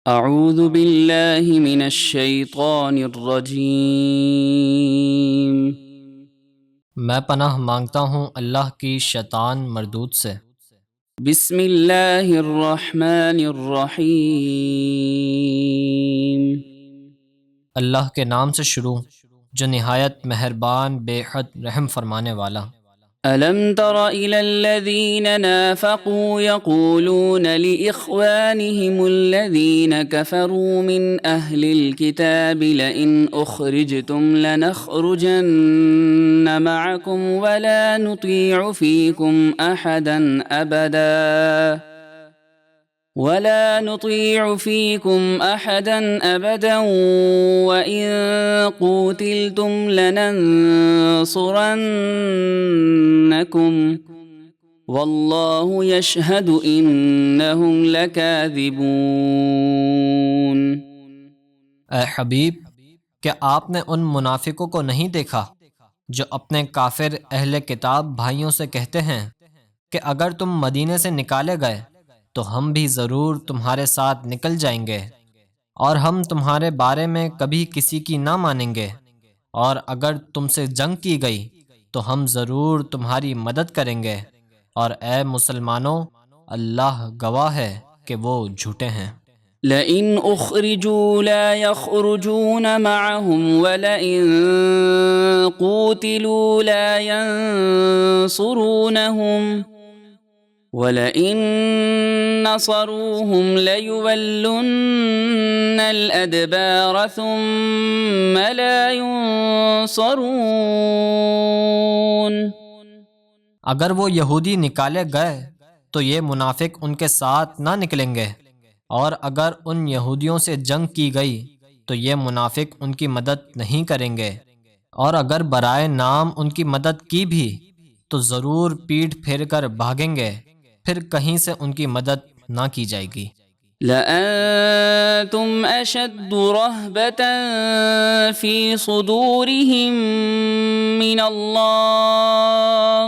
اعوذ باللہ من الشیطان الرجیم۔ میں پناہ مانگتا ہوں اللہ کی شیطان مردود سے۔ بسم اللہ الرحمن الرحیم۔ اللہ کے نام سے شروع جو نہایت مہربان بے حد رحم فرمانے والا۔ ألم تر إلى الذين نافقوا يقولون لإخوانهم الذين كفروا من أهل الكتاب لئن أخرجتم لنخرجن معكم ولا نطيع فيكم أحدا أبدا وإن قوتلتم لننصرنكم والله يشهد إنهم لكاذبون۔ اے حبیب، کیا آپ نے ان منافقوں کو نہیں دیکھا جو اپنے کافر اہل کتاب بھائیوں سے کہتے ہیں کہ اگر تم مدینے سے نکالے گئے تو ہم بھی ضرور تمہارے ساتھ نکل جائیں گے، اور ہم تمہارے بارے میں کبھی کسی کی نہ مانیں گے، اور اگر تم سے جنگ کی گئی تو ہم ضرور تمہاری مدد کریں گے، اور اے مسلمانوں، اللہ گواہ ہے کہ وہ جھوٹے ہیں۔ لئن أخرجوا لا يخرجون معهم ولئن قوتلوا لا ينصرونهم ولئن نصروهم ليولن الأدبار ثم لا ينصرون۔ اگر وہ یہودی نکالے گئے تو یہ منافق ان کے ساتھ نہ نکلیں گے، اور اگر ان یہودیوں سے جنگ کی گئی تو یہ منافق ان کی مدد نہیں کریں گے، اور اگر برائے نام ان کی مدد کی بھی تو ضرور پیٹھ پھیر کر بھاگیں گے، پھر کہیں سے ان کی مدد نہ کی جائے گی۔ لأنتم أشد رهبة في صدورهم من الله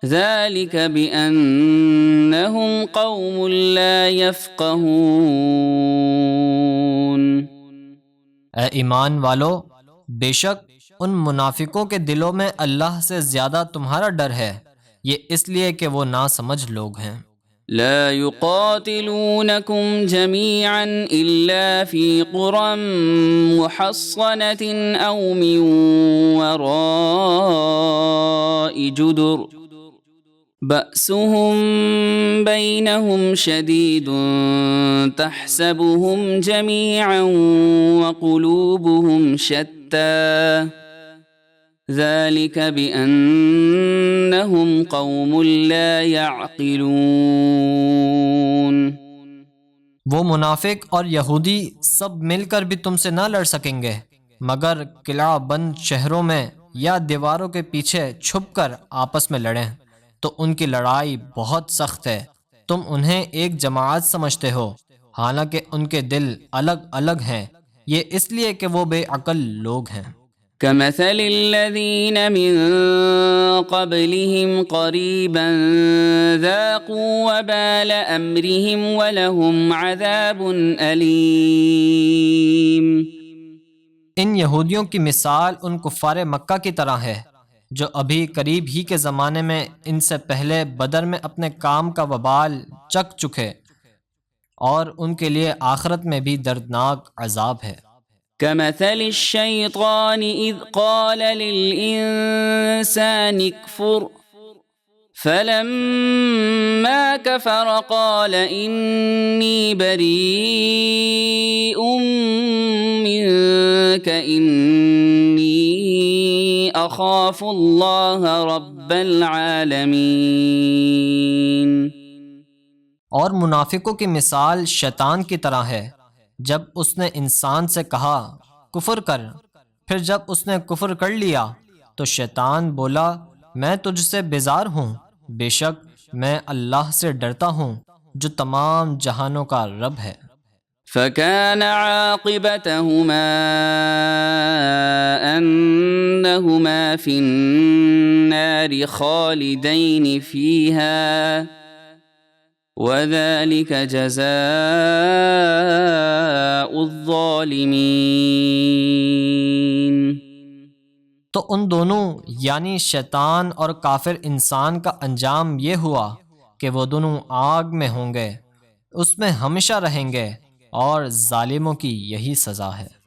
ذلك بأنهم قوم لا يفقهون۔ اے ایمان والو، بے شک ان منافقوں کے دلوں میں اللہ سے زیادہ تمہارا ڈر ہے، یہ اس لیے کہ وہ ناسمجھ لوگ ہیں۔ لا يقاتلونكم جميعا إلا في قرى محصنة أو من وراء جدر بأسهم بينهم شديد تحسبهم جميعا وقلوبهم شتى ذلك بأنهم قوم لا يعقلون۔ وہ منافق اور یہودی سب مل کر بھی تم سے نہ لڑ سکیں گے، مگر قلعہ بند شہروں میں یا دیواروں کے پیچھے چھپ کر آپس میں لڑیں، تو ان کی لڑائی بہت سخت ہے۔ تم انہیں ایک جماعت سمجھتے ہو، حالانکہ ان کے دل الگ الگ ہیں، یہ اس لیے کہ وہ بے عقل لوگ ہیں۔ كمثل الذين من قبلهم قريبا ذاقوا وبال أمرهم ولهم عذاب أليم۔ ان یہودیوں کی مثال ان کفار مکہ کی طرح ہے جو ابھی قریب ہی کے زمانے میں ان سے پہلے بدر میں اپنے کام کا وبال چکھ چکے، اور ان کے لیے آخرت میں بھی دردناک عذاب ہے۔ كمثل الشيطان إذ قال للإنسان اكفر فلما كفر قال إني بريء منك إني أخاف الله رب العالمين۔ اور منافقوں کی مثال شیطان کی طرح ہے جب اس نے انسان سے کہا کفر کر، پھر جب اس نے کفر کر لیا تو شیطان بولا میں تجھ سے بیزار ہوں، بے شک میں اللہ سے ڈرتا ہوں جو تمام جہانوں کا رب ہے۔ فكان عاقبتهما أنهما في النار خالدين فيها وذلك جزاء تو ان دونوں یعنی شیطان اور کافر انسان کا انجام یہ ہوا کہ وہ دونوں آگ میں ہوں گے، اس میں ہمیشہ رہیں گے، اور ظالموں کی یہی سزا ہے۔